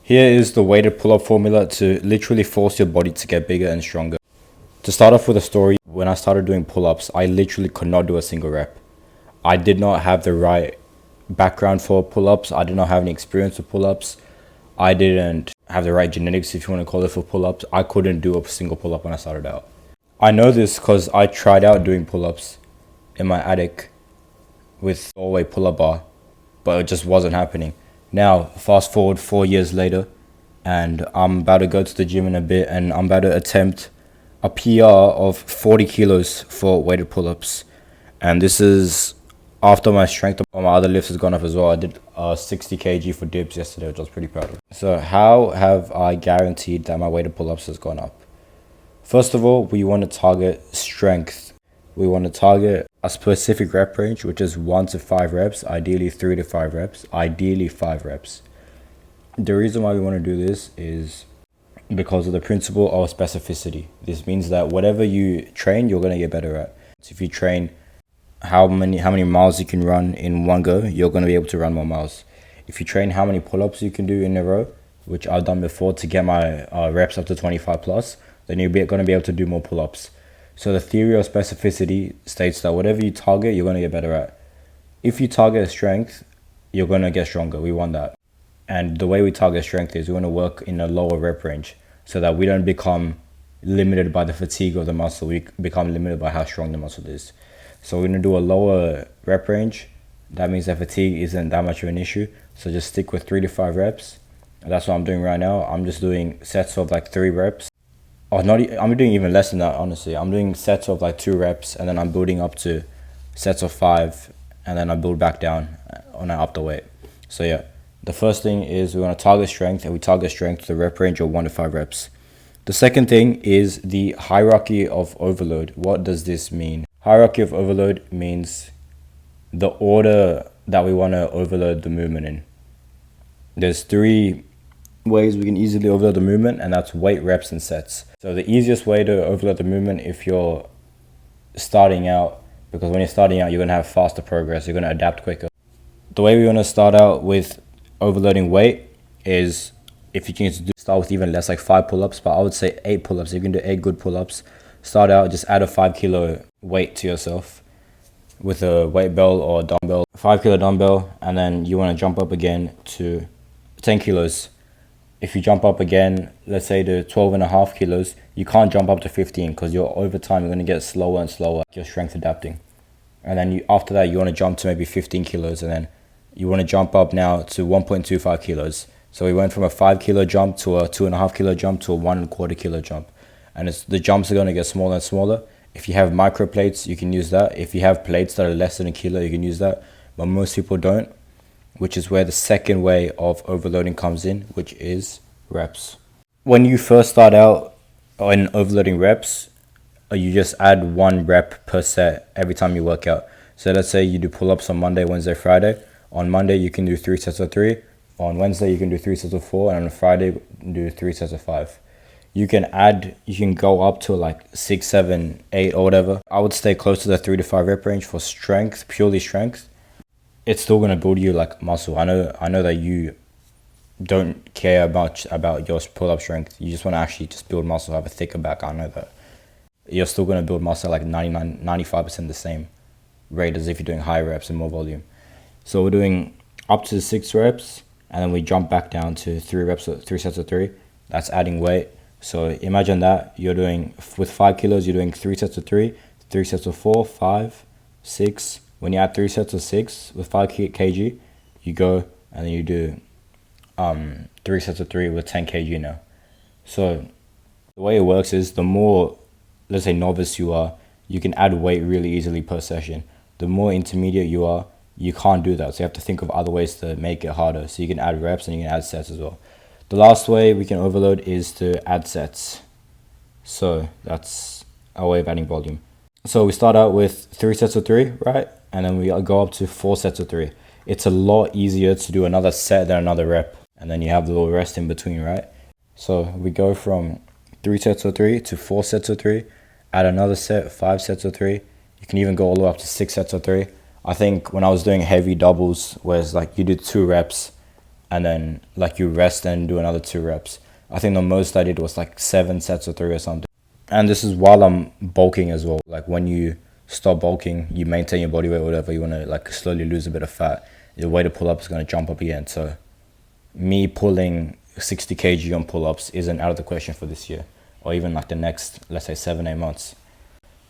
Here is the weighted pull-up formula to literally force your body to get bigger and stronger. To start off with a story, when I started doing pull-ups, I literally could not do a single rep. I did not have the right background for pull-ups. I did not have any experience with pull-ups. I didn't have the right genetics, if you want to call it, for pull-ups. I couldn't do a single pull-up when I started out. I know this because I tried out doing pull-ups in my attic with a pull-up bar, but it just wasn't happening. Now, fast forward 4 years later, and I'm about to go to the gym in a bit, and I'm about to attempt a PR of 40 kilos for weighted pull-ups. And this is after my strength on my other lifts has gone up as well. I did 60 kg for dips yesterday, which I was pretty proud of. So how have I guaranteed that my weighted pull-ups has gone up? First of all, we want to target strength. We want to target a specific rep range, which is 1 to 5 reps, ideally 3 to 5 reps, ideally 5 reps. The reason why we want to do this is because of the principle of specificity. This means that whatever you train, you're going to get better at. So if you train how many miles you can run in one go, you're going to be able to run more miles. If you train how many pull-ups you can do in a row, which I've done before to get my reps up to 25 plus, then you're going to be able to do more pull-ups. So the theory of specificity states that whatever you target, you're going to get better at. If you target strength, you're going to get stronger. We want that. And the way we target strength is we want to work in a lower rep range so that we don't become limited by the fatigue of the muscle. We become limited by how strong the muscle is. So we're going to do a lower rep range. That means that fatigue isn't that much of an issue. So just stick with 3 to 5 reps. And that's what I'm doing right now. I'm just doing sets of like 3 reps. I'm doing even less than that, honestly. I'm doing sets of like 2 reps, and then I'm building up to sets of 5, and then I build back down when I up the weight. So yeah, the first thing is we want to target strength, and we target strength to the rep range of 1 to 5 reps. The second thing is the hierarchy of overload. What does this mean? Hierarchy of overload means the order that we want to overload the movement in. There's 3 ways we can easily overload the movement, and that's weight, reps, and sets. So the easiest way to overload the movement if you're starting out, because when you're starting out, you're going to have faster progress, you're going to adapt quicker. The way we want to start out with overloading weight is, if you can start with even less, like 5 pull-ups, but I would say 8 pull-ups. If you can do 8 good pull-ups, start out, just add a 5 kilo weight to yourself with a weight belt or dumbbell, 5 kilo dumbbell, and then you want to jump up again to 10 kilos. If you jump up again, let's say to 12.5 kilos, you can't jump up to 15 because over time you're going to get slower and slower, your strength adapting. And then after that, you want to jump to maybe 15 kilos, and then you want to jump up now to 1.25 kilos. So we went from a 5 kilo jump to a 2.5 kilo jump to a 1.25 kilo jump. And the jumps are going to get smaller and smaller. If you have micro plates, you can use that. If you have plates that are less than a kilo, you can use that. But most people don't, which is where the second way of overloading comes in, which is reps. When you first start out in overloading reps, you just add 1 rep per set every time you work out. So let's say you do pull-ups on Monday, Wednesday, Friday. On Monday, you can do 3 sets of 3. On Wednesday, you can do 3 sets of 4. And on Friday, do 3 sets of 5. You can go up to like 6, 7, 8 or whatever. I would stay close to the 3 to 5 rep range for strength, purely strength. It's still going to build you like muscle. I know that you don't care much about your pull-up strength. You just want to actually just build muscle, have a thicker back. I know that. You're still going to build muscle like 95% the same rate as if you're doing high reps and more volume. So we're doing up to 6 reps, and then we jump back down to 3 sets of 3. That's adding weight. So imagine that you're doing, with 5 kilos, you're doing 3 sets of 3, 3 sets of 4, 5, 6. When you add 3 sets of 6 with 5 kg, you go and then you do 3 sets of 3 with 10 kg now. So the way it works is, the more, let's say, novice you are, you can add weight really easily per session. The more intermediate you are, you can't do that. So you have to think of other ways to make it harder. So you can add reps and you can add sets as well. The last way we can overload is to add sets. So that's our way of adding volume. So we start out with 3 sets of 3, right? And then we go up to 4 sets of 3. It's a lot easier to do another set than another rep. And then you have the little rest in between, right? So we go from 3 sets of 3 to 4 sets of 3. Add another set, 5 sets of 3. You can even go all the way up to 6 sets of 3. I think when I was doing heavy doubles, where it's like you did 2 reps, and then like you rest and do another 2 reps. I think the most I did was like 7 sets of 3 or something. And this is while I'm bulking as well. Like when you stop bulking, you maintain your body weight, whatever, you want to like slowly lose a bit of fat, your weight to pull up is going to jump up again. So me pulling 60 kg on pull-ups isn't out of the question for this year, or even like the next, let's say 7-8 months.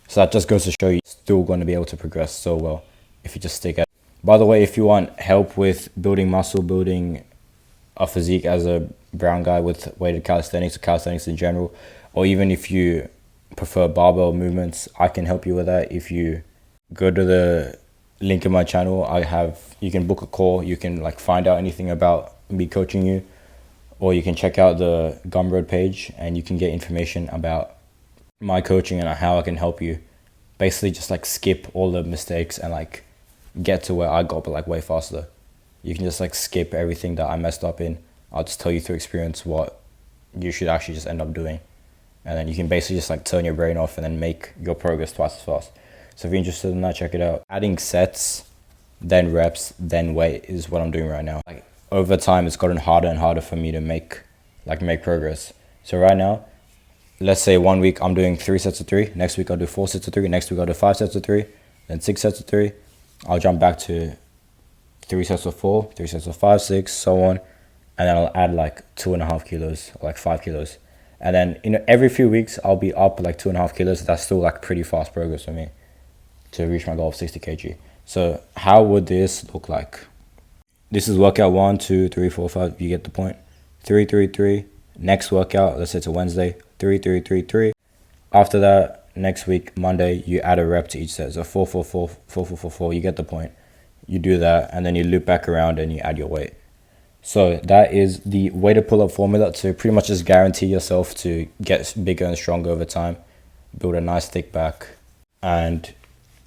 So that just goes to show you're still going to be able to progress so well if you just stick at it. By the way, if you want help with building muscle, building a physique as a brown guy with weighted calisthenics or calisthenics in general, or even if you prefer barbell movements, I can help you with that. If you go to the link in my channel, you can book a call, you can like find out anything about me coaching you, or you can check out the Gumroad page and you can get information about my coaching and how I can help you basically just like skip all the mistakes and like get to where I got, but like way faster. You can just like skip everything that I messed up in. I'll just tell you through experience what you should actually just end up doing. And then you can basically just like turn your brain off and then make your progress twice as fast. So if you're interested in that, check it out. Adding sets, then reps, then weight is what I'm doing right now. Like over time, it's gotten harder and harder for me to make progress. So right now, let's say 1 week I'm doing 3 sets of 3. Next week I'll do 4 sets of 3. Next week I'll do 5 sets of 3. Then 6 sets of 3. I'll jump back to 3 sets of 4, 3 sets of 5, 6, so on. And then I'll add like 2.5 kilos or like 5 kilos. And then every few weeks I'll be up like 2.5 kilos. That's still like pretty fast progress for me to reach my goal of 60 kg. So how would this look like? This is workout 1, 2, 3, 4, 5. You get the point. 3, 3, 3. Next workout, let's say it's a Wednesday. 3, 3, 3, 3. After that, next week, Monday, you add a rep to each set. So 4, 4, 4, 4, 4, 4, 4. You get the point. You do that, and then you loop back around and you add your weight. So that is the weighted pull-up formula to pretty much just guarantee yourself to get bigger and stronger over time. Build a nice thick back. And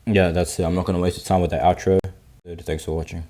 yeah, that's it. I'm not going to waste your time with the outro. Thanks for watching.